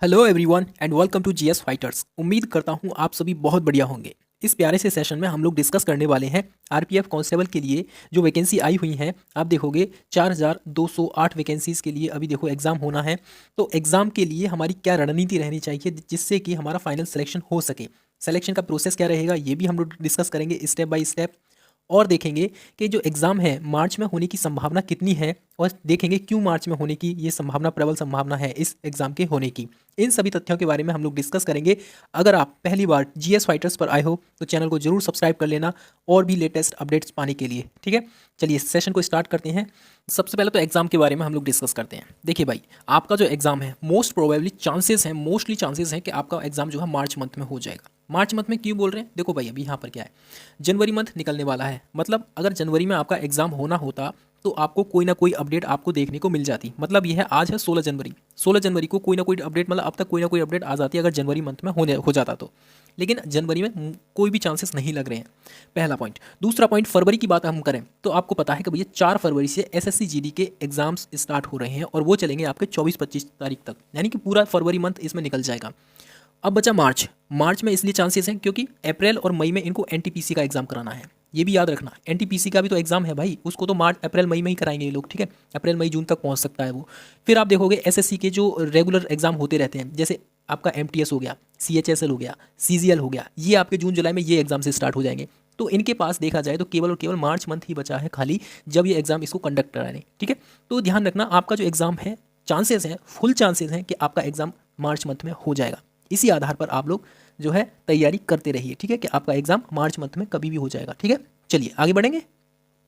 Hello everyone and welcome to GS fighters. उम्मीद करता हूँ आप सभी बहुत बढ़िया होंगे। इस प्यारे से सेशन में हम लोग डिस्कस करने वाले हैं आरपीएफ कांस्टेबल के लिए जो वैकेंसी आई हुई हैं। आप देखोगे 4208 वैकेंसीज़ के लिए अभी देखो एग्ज़ाम होना है। तो एग्ज़ाम के लिए हमारी क्या रणनीति रहनी चाहिए जिससे कि हमारा फाइनल सिलेक्शन हो सके। सिलेक्शन का प्रोसेस क्या रहेगा ये भी हम लोग डिस्कस करेंगे स्टेप बाय स्टेप। और देखेंगे कि जो एग्ज़ाम है मार्च में होने की संभावना कितनी है और देखेंगे क्यों मार्च में होने की ये संभावना प्रबल संभावना है इस एग्ज़ाम के होने की। इन सभी तथ्यों के बारे में हम लोग डिस्कस करेंगे। अगर आप पहली बार जीएस फाइटर्स पर आए हो तो चैनल को जरूर सब्सक्राइब कर लेना और भी लेटेस्ट अपडेट्स पाने के लिए। ठीक है, चलिए सेशन को स्टार्ट करते हैं। सबसे पहले तो एग्ज़ाम के बारे में हम लोग डिस्कस करते हैं। देखिए भाई, आपका जो एग्ज़ाम है मोस्ट प्रोबेबली चांसेस हैं, मोस्टली चांसेस हैं कि आपका एग्ज़ाम जो है मार्च मंथ में हो जाएगा। मार्च मंथ में क्यों बोल रहे हैं? देखो भाई, अभी यहाँ पर क्या है, जनवरी मंथ निकलने वाला है। मतलब अगर जनवरी में आपका एग्ज़ाम होना होता तो आपको कोई ना कोई अपडेट आपको देखने को मिल जाती। मतलब यह है, आज है 16 जनवरी, 16 जनवरी को कोई ना कोई अपडेट, मतलब अब तक कोई ना कोई अपडेट आ जाती है अगर जनवरी मंथ में हो जाता तो। लेकिन जनवरी में कोई भी चांसेस नहीं लग रहे हैं, पहला पॉइंट। दूसरा पॉइंट, फरवरी की बात हम करें तो आपको पता है कि भैया 4 फरवरी से एसएससी जीडी के एग्जाम्स स्टार्ट हो रहे हैं और वो चलेंगे आपके 24-25 तारीख तक, यानी कि पूरा फरवरी मंथ इसमें निकल जाएगा। अब बचा मार्च। मार्च में इसलिए चांसेस हैं क्योंकि अप्रैल और मई में इनको एनटीपीसी का एग्जाम कराना है। ये भी याद रखना, एनटीपीसी का भी तो एग्जाम है भाई, उसको तो मार्च अप्रैल मई में ही कराएंगे ये लोग। ठीक है, अप्रैल मई जून तक पहुंच सकता है वो। फिर आप देखोगे एसएससी के जो रेगुलर एग्जाम होते रहते हैं, जैसे आपका एमटीएस हो गया, सीएचएसएल हो गया, सीजीएल हो गया, ये आपके जून जुलाई में ये एग्जाम से स्टार्ट हो जाएंगे। तो इनके पास देखा जाए तो केवल और केवल मार्च मंथ ही बचा है खाली, जब ये एग्जाम इसको कंडक्ट कराने। ठीक है, तो ध्यान रखना आपका जो एग्जाम है, चांसेस हैं, फुल चांसेस हैं कि आपका एग्जाम मार्च मंथ में हो जाएगा। इसी आधार पर आप लोग जो है तैयारी करते रहिए। ठीक है, कि आपका एग्जाम मार्च मंथ में कभी भी हो जाएगा। ठीक है, चलिए आगे बढ़ेंगे।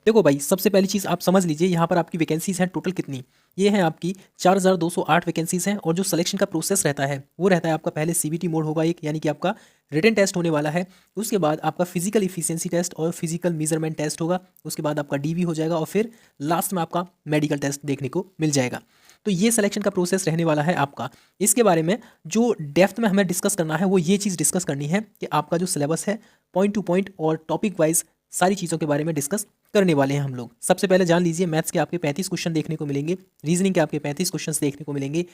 देखो भाई, सबसे पहली चीज़ आप समझ लीजिए, यहाँ पर आपकी वैकेंसीज हैं टोटल कितनी। ये है आपकी 4208 वैकेंसीज हैं। और जो सिलेक्शन का प्रोसेस रहता है वो रहता है आपका, पहले सीबीटी मोड होगा एक, यानी कि आपका रिटन टेस्ट होने वाला है। उसके बाद आपका फिजिकल इफिशिएंसी टेस्ट और फिजिकल मेजरमेंट टेस्ट होगा। उसके बाद आपका डीवी हो जाएगा और फिर लास्ट में आपका मेडिकल टेस्ट देखने को मिल जाएगा। तो ये सिलेक्शन का प्रोसेस रहने वाला है आपका। इसके बारे में जो डेप्थ में हमें डिस्कस करना है वो ये चीज़ डिस्कस करनी है कि आपका जो सिलेबस है पॉइंट टू पॉइंट और टॉपिक वाइज सारी चीज़ों के बारे में डिस्कस करने वाले हैं हम लोग। सबसे पहले जान लीजिए, मैथ्स के आपके 35 क्वेश्चन देखने को मिलेंगे, रीजनिंग के आपके 35 क्वेश्चन देखने को मिलेंगे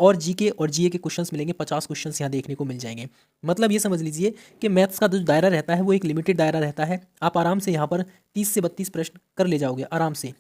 और जीके और जीए के क्वेश्चंस मिलेंगे, 50 क्वेश्चंस यहाँ देखने को मिल जाएंगे। मतलब ये समझ लीजिए कि मैथ्स का जो दायरा रहता है वो एक लिमिटेड दायरा रहता है। आप आराम से यहाँ पर 30 से 32 प्रश्न कर ले जाओगे आराम से।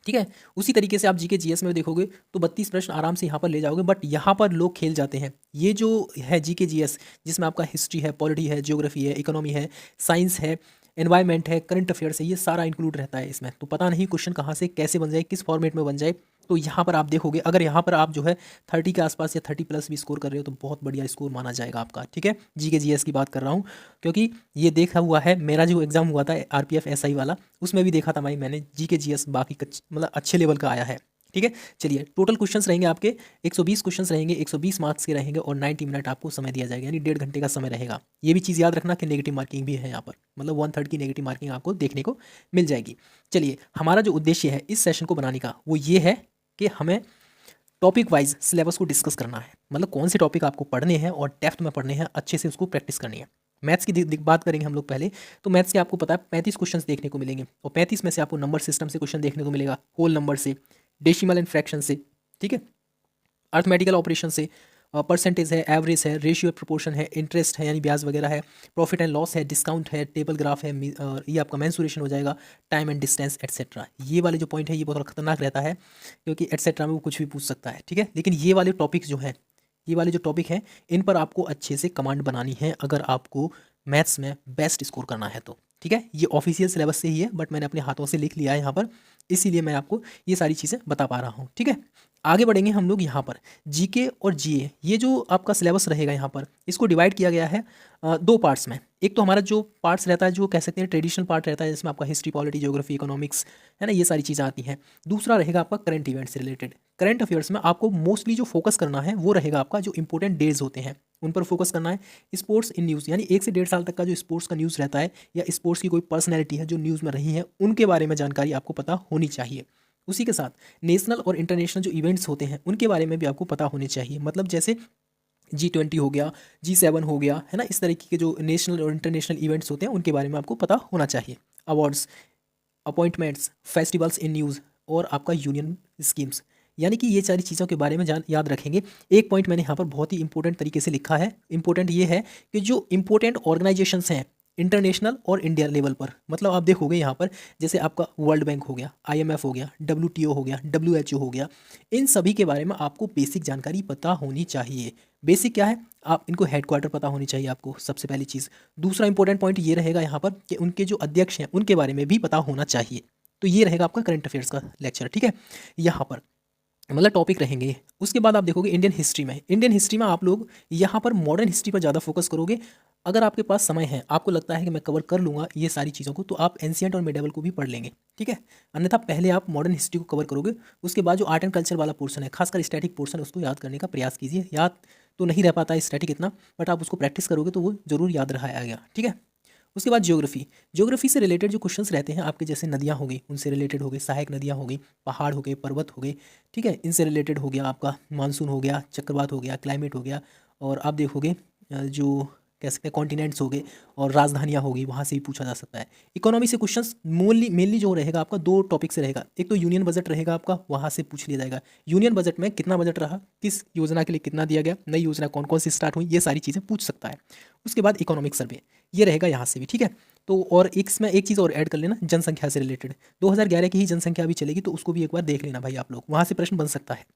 ठीक है, उसी तरीके से आप जीके जीएस में देखोगे तो 32 प्रश्न आराम से यहाँ पर ले जाओगे। बट यहाँ पर लोग खेल जाते हैं। ये जो है जीके जीएस, जिसमें आपका हिस्ट्री है, पॉलिटी है, ज्योग्राफी है, इकोनॉमी है, साइंस है, एनवायरनमेंट है, करंट अफेयर्स है, ये सारा इंक्लूड रहता है इसमें। तो पता नहीं क्वेश्चन कहाँ से कैसे बन जाए, किस फॉर्मेट में बन जाए। तो यहाँ पर आप देखोगे, अगर यहाँ पर आप जो है 30 के आसपास या 30+ भी स्कोर कर रहे हो तो बहुत बढ़िया स्कोर माना जाएगा आपका। ठीक है, जीके जीएस की बात कर रहा हूँ क्योंकि ये देखा हुआ है। मेरा जो एग्जाम हुआ था आरपीएफ एसआई वाला, उसमें भी देखा था भाई मैंने, जीके जीएस बाकी मतलब अच्छे लेवल का आया है। ठीक है, चलिए टोटल क्वेश्चंस रहेंगे आपके 120 क्वेश्चंस रहेंगे, 120 मार्क्स के रहेंगे और 90 मिनट आपको समय दिया जाएगा, यानी 1.5 घंटे का समय रहेगा। ये भी चीज़ याद रखना कि नेगेटिव मार्किंग भी है यहाँ पर, मतलब 1/3 की नेगेटिव मार्किंग आपको देखने को मिल जाएगी। चलिए, हमारा जो उद्देश्य है इस सेशन को बनाने का वो ये है कि हमें टॉपिक वाइज सिलेबस को डिस्कस करना है। मतलब कौन से टॉपिक आपको पढ़ने हैं और डेप्थ में पढ़ने हैं, अच्छे से उसको प्रैक्टिस करनी है। मैथ्स की बात करेंगे हम लोग पहले। तो मैथ्स के आपको पता है 35 क्वेश्चंस देखने को मिलेंगे और 35 में से आपको नंबर सिस्टम से क्वेश्चन देखने को मिलेगा, होल नंबर से, डेसिमल एंड फ्रैक्शन से, ठीक है, अर्थमेटिकल ऑपरेशन से, परसेंटेज है, एवरेज है, रेशियो प्रोपोर्शन है, इंटरेस्ट है यानी ब्याज वगैरह है, प्रॉफिट एंड लॉस है, डिस्काउंट है, टेबल ग्राफ है, ये आपका मेंसुरेशन हो जाएगा, टाइम एंड डिस्टेंस एटसेट्रा। ये वाले जो पॉइंट है ये बहुत खतरनाक रहता है क्योंकि एटसेट्रा में वो कुछ भी पूछ सकता है। ठीक है, लेकिन ये वाले टॉपिक जो हैं, ये वाले जो टॉपिक हैं, इन पर आपको अच्छे से कमांड बनानी है अगर आपको मैथ्स में बेस्ट स्कोर करना है तो। ठीक है, ये ऑफिशियल सिलेबस से ही है बट मैंने अपने हाथों से लिख लिया है यहाँ पर, इसीलिए मैं आपको ये सारी चीज़ें बता पा रहा हूँ। ठीक है, आगे बढ़ेंगे हम लोग। यहाँ पर जीके और जीए, ये जो आपका सिलेबस रहेगा यहाँ पर, इसको डिवाइड किया गया है 2 पार्ट्स में। एक तो हमारा जो पार्ट्स रहता है जो कह सकते हैं ट्रेडिशनल पार्ट रहता है, जिसमें आपका हिस्ट्री, पॉलिटी, ज्योग्राफी, इकोनॉमिक्स है ना, ये सारी चीज़ें आती हैं। दूसरा रहेगा आपका करंट इवेंट से रिलेटेड। करंट अफेयर्स में आपको मोस्टली जो फोकस करना है वो रहेगा आपका जो इंपॉर्टेंट डेज होते हैं उन पर फोकस करना है। स्पोर्ट्स इन न्यूज़, यानी 1 से 1.5 साल तक का जो स्पोर्ट्स का न्यूज़ रहता है या स्पोर्ट्स की कोई पर्सनैलिटी है जो न्यूज़ में रही है, उनके बारे में जानकारी आपको पता होनी चाहिए। उसी के साथ नेशनल और इंटरनेशनल जो इवेंट्स होते हैं उनके बारे में भी आपको पता होने चाहिए। मतलब जैसे G20 हो गया, G7 हो गया, है ना, इस तरीके के जो नेशनल और इंटरनेशनल इवेंट्स होते हैं उनके बारे में आपको पता होना चाहिए। Awards, appointments, festivals in news और आपका यूनियन स्कीम्स, यानी कि ये सारी चीज़ों के बारे में याद रखेंगे। एक पॉइंट मैंने यहाँ पर बहुत ही इंपॉर्टेंट तरीके से लिखा है। इंपॉर्टेंट ये है कि जो इंपॉर्टेंट ऑर्गेनाइजेशंस हैं इंटरनेशनल और इंडिया लेवल पर, मतलब आप देखोगे यहाँ पर जैसे आपका वर्ल्ड बैंक हो गया, आईएमएफ हो गया, डब्ल्यूटीओ हो गया, डब्ल्यूएचओ हो गया, इन सभी के बारे में आपको बेसिक जानकारी पता होनी चाहिए। बेसिक क्या है, आप इनको हेडक्वार्टर पता होनी चाहिए आपको, सबसे पहली चीज़। दूसरा इंपॉर्टेंट पॉइंट ये रहेगा यहाँ पर कि उनके जो अध्यक्ष हैं उनके बारे में भी पता होना चाहिए। तो ये रहेगा आपका करंट अफेयर्स का लेक्चर, ठीक है। यहाँ पर मतलब टॉपिक रहेंगे। उसके बाद आप देखोगे इंडियन हिस्ट्री में आप लोग यहाँ पर मॉडर्न हिस्ट्री पर ज़्यादा फोकस करोगे। अगर आपके पास समय है, आपको लगता है कि मैं कवर कर लूँगा ये सारी चीज़ों को, तो आप एंशिएंट और मिडेवल को भी पढ़ लेंगे, ठीक है। अन्यथा पहले आप मॉडर्न हिस्ट्री को कवर करोगे, उसके बाद जो आर्ट एंड कल्चर वाला पोर्शन है, खासकर स्टैटिक पोर्शन है, उसको याद करने का प्रयास कीजिए। याद तो नहीं रह पाता है स्टैटिक इतना, बट आप उसको प्रैक्टिस करोगे तो वो जरूर याद रहा आएगा, ठीक है। उसके बाद ज्योग्राफी से रिलेटेड जो क्वेश्चंस रहते हैं आपके, जैसे नदियाँ हो गई, उनसे रिलेटेड हो गए, सहायक नदियाँ हो गई, पहाड़ हो गए, पर्वत हो गए, ठीक है, इनसे रिलेटेड हो गया आपका मानसून हो गया, चक्रवात हो गया, क्लाइमेट हो गया, और आप देखोगे जो कह सकते हैं कॉन्टिनेंट्स हो गए और राजधानियाँ होगी, वहाँ से भी पूछा जा सकता है। इकोनॉमी से क्वेश्चंस मेनली जो रहेगा आपका दो टॉपिक से रहेगा। एक तो यूनियन बजट रहेगा आपका, वहाँ से पूछ लिया जाएगा यूनियन बजट में कितना बजट रहा, किस योजना के लिए कितना दिया गया, नई योजना कौन कौन सी स्टार्ट हुई, ये सारी चीज़ें पूछ सकता है। उसके बाद इकोनॉमिक सर्वे ये रहेगा यहाँ से भी, ठीक है। तो और इसमें एक चीज़ और ऐड कर लेना, जनसंख्या से रिलेटेड 2011 की ही जनसंख्या भी चलेगी, तो उसको भी एक बार देख लेना भाई आप लोग, वहाँ से प्रश्न बन सकता है।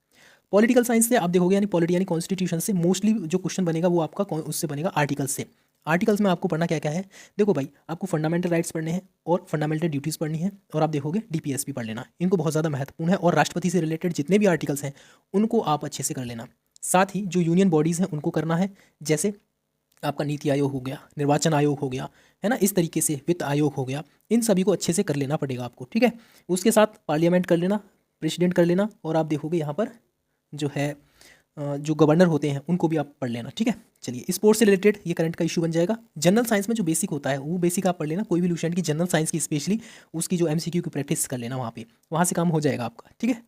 पॉलिटिकल साइंस से आप देखोगे यानी पॉलिटी यानी कॉन्स्टिट्यूशन से मोस्टली जो क्वेश्चन बनेगा वो आपका उससे बनेगा आर्टिकल्स से। आर्टिकल्स में आपको पढ़ना क्या क्या है, देखो भाई आपको फंडामेंटल राइट्स पढ़ने हैं और फंडामेंटल ड्यूटीज़ पढ़नी है, और आप देखोगे डीपीएस भी पढ़ लेना, इनको बहुत ज़्यादा महत्वपूर्ण है। और राष्ट्रपति से रिलेटेड जितने भी आर्टिकल्स हैं उनको आप अच्छे से कर लेना। साथ ही जो यूनियन बॉडीज़ हैं उनको करना है, जैसे आपका नीति आयोग हो गया, निर्वाचन आयोग हो गया, है ना, इस तरीके से वित्त आयोग हो गया, इन सभी को अच्छे से कर लेना पड़ेगा आपको, ठीक है। उसके साथ पार्लियामेंट कर लेना, प्रेसिडेंट कर लेना, और आप देखोगे यहाँ पर जो है जो गवर्नर होते हैं उनको भी आप पढ़ लेना, ठीक है। चलिए स्पोर्ट्स से रिलेटेड ये करंट का इशू बन जाएगा। जनरल साइंस में जो बेसिक होता है वो बेसिक आप पढ़ लेना, कोई भी लूसेंट की जनरल साइंस की स्पेशली उसकी जो एमसीक्यू की प्रैक्टिस कर लेना, वहाँ से काम हो जाएगा आपका, ठीक है।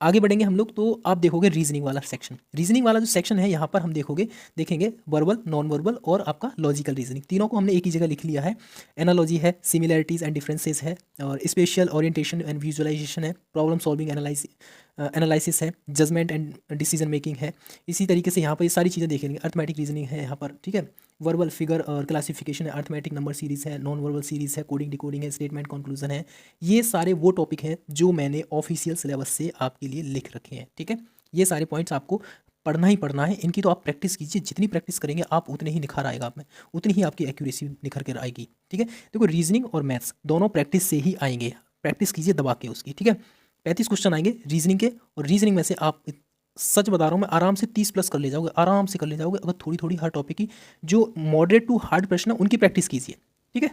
आगे बढ़ेंगे हम लोग, तो आप देखोगे रीजनिंग वाला सेक्शन। रीजनिंग वाला जो सेक्शन है यहाँ पर हम देखेंगे वर्बल, नॉन वर्बल और आपका लॉजिकल रीजनिंग, तीनों को हमने एक ही जगह लिख लिया है। एनालॉजी है, सिमिलैरिटीज़ एंड डिफरेंसेस है, और स्पेशल ओरिएंटेशन एंड विजुअलाइजेशन है, प्रॉब्लम सॉल्विंग एनालिसिस है, जजमेंट एंड डिसीजन मेकिंग है। इसी तरीके से यहाँ पर ये सारी चीज़ें देखेंगे। अर्थमेटिक रीजनिंग है यहाँ पर, ठीक है। वर्बल फिगर और क्लासिफिकेशन है, अर्थमेटिक नंबर सीरीज़ है, नॉन वर्बल सीरीज़ है, कोडिंग डिकोडिंग है, स्टेटमेंट कंक्लूजन है। ये सारे वो टॉपिक हैं जो मैंने ऑफिशियल सिलेबस से आपके लिए लिख रखे हैं, ठीक है। ये सारे पॉइंट्स आपको पढ़ना ही पढ़ना है, इनकी तो आप प्रैक्टिस कीजिए, जितनी प्रैक्टिस करेंगे आप उतने ही निखार आएगा आप में, उतनी ही आपकी एक्यूरेसी निखर कर आएगी, ठीक है। देखो रीजनिंग और मैथ्स दोनों प्रैक्टिस से ही आएंगे, प्रैक्टिस कीजिए दबा के उसकी, ठीक है। 35 क्वेश्चन आएंगे रीजनिंग के, और रीजनिंग में से आप सच बता रहा हूँ मैं आराम से 30 प्लस कर ले जाओगे, आराम से कर ले जाओगे, अगर थोड़ी थोड़ी हर टॉपिक की जो मॉडरेट टू हार्ड प्रश्न है उनकी प्रैक्टिस कीजिए, ठीक है।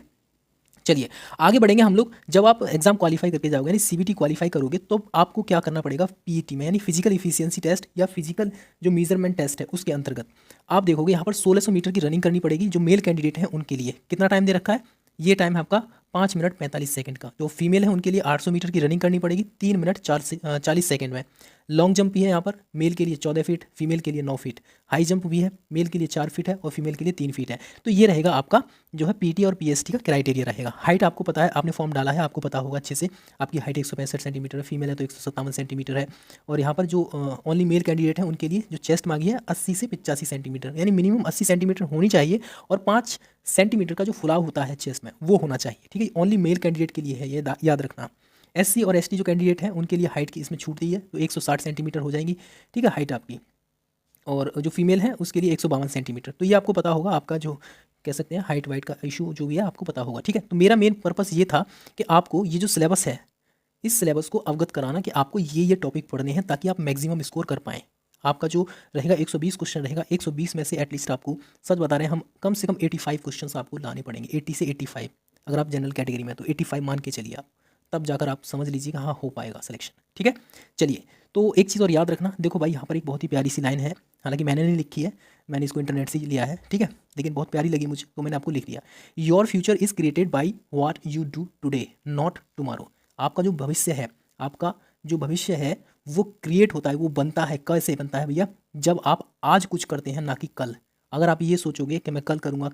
चलिए आगे बढ़ेंगे हम लोग। जब आप एग्जाम क्वालिफाई करके जाओगे यानी सीबीटी क्वालिफाई करोगे, तो आपको क्या करना पड़ेगा, पीईटी में यानी फिजिकल इफिशियंसी टेस्ट या फिजिकल जो मेजरमेंट टेस्ट है उसके अंतर्गत आप देखोगे यहाँ पर 1600 मीटर की रनिंग करनी पड़ेगी। जो मेल कैंडिडेट हैं उनके लिए कितना टाइम दे रखा है, ये टाइम है आपका 5 मिनट 45 सेकंड का। जो फीमेल है उनके लिए 800 मीटर की रनिंग करनी पड़ेगी 3 मिनट 40 सेकंड में। लॉन्ग जंप भी है यहाँ पर, मेल के लिए 14 फीट, फीमेल के लिए 9 फीट। हाई जंप भी है, मेल के लिए 4 फीट है और फीमेल के लिए 3 फीट है। तो ये रहेगा आपका जो है पीटी और पीएसटी का क्राइटेरिया रहेगा। हाइट आपको पता है, आपने फॉर्म डाला है, आपको पता होगा अच्छे से। आपकी हाइट 165 सेंटीमीटर है, फीमेल है तो 157 सेंटीमीटर है। और यहाँ पर जो ओनली मेल कैंडिडेट है उनके लिए जो चेस्ट मांगी है 80 से 85 सेंटीमीटर, यानी मिनिमम 80 सेंटीमीटर होनी चाहिए, और 5 सेंटीमीटर का जो फुलाव होता है चेस्ट में वो होना चाहिए, ठीक है। ओनली मेल कैंडिडेट के लिए है, ये याद रखना। एससी और एसटी जो कैंडिडेट हैं उनके लिए हाइट की इसमें छूट दी है, तो 160 सेंटीमीटर हो जाएंगी, ठीक है, हाइट आपकी। और जो फीमेल है उसके लिए 152 सेंटीमीटर। तो ये आपको पता होगा, आपका जो कह सकते हैं हाइट वाइट का इशू जो भी है आपको पता होगा, ठीक है। तो मेरा मेन पर्पस ये था कि आपको ये जो सिलेबस है इस सिलेबस को अवगत कराना कि आपको ये टॉपिक पढ़ने हैं, ताकि आप मैक्सिमम स्कोर कर पाएँ। आपका जो रहेगा 120 क्वेश्चन रहेगा, 120 में से एटलीस्ट आपको, सच बता रहे हैं हम, कम से कम 85 क्वेश्चन आपको लाने पड़ेंगे, 80 से 85। अगर आप जनरल कैटेगरी में तो 85 मान के चलिए आप, तब जाकर आप समझ लीजिए हाँ हो पाएगा सिलेक्शन, ठीक है। चलिए, तो एक चीज़ और याद रखना, देखो भाई यहाँ पर एक बहुत ही प्यारी सी लाइन है, हालांकि मैंने नहीं लिखी है, मैंने इसको इंटरनेट से लिया है, ठीक है, लेकिन बहुत प्यारी लगी मुझे तो मैंने आपको लिख दिया। Your future is created by what you do today, not tomorrow. आपका जो भविष्य है, आपका जो भविष्य है वो क्रिएट होता है, वो बनता है, कैसे बनता है भैया, जब आप आज कुछ करते हैं ना कि कल। अगर आप ये सोचोगे कि मैं कल करूँगा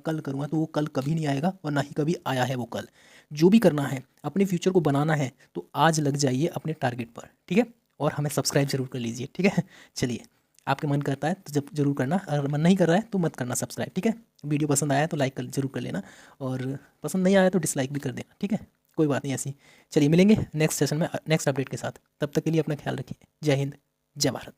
तो वो कल कभी नहीं आएगा, और ना ही कभी आया है वो कल। जो भी करना है, अपने फ्यूचर को बनाना है, तो आज लग जाइए अपने टारगेट पर, ठीक है। और हमें सब्सक्राइब जरूर कर लीजिए, ठीक है। चलिए, आपके मन करता है तो जब जरूर करना, अगर मन नहीं कर रहा है तो मत करना सब्सक्राइब, ठीक है। वीडियो पसंद आया तो लाइक कर जरूर कर लेना, और पसंद नहीं आया तो डिसलाइक भी कर देना, ठीक है। कोई बात नहीं ऐसी। चलिए मिलेंगे नेक्स्ट सेशन में नेक्स्ट अपडेट के साथ, तब तक के लिए अपना ख्याल रखिए। जय हिंद, जय भारत।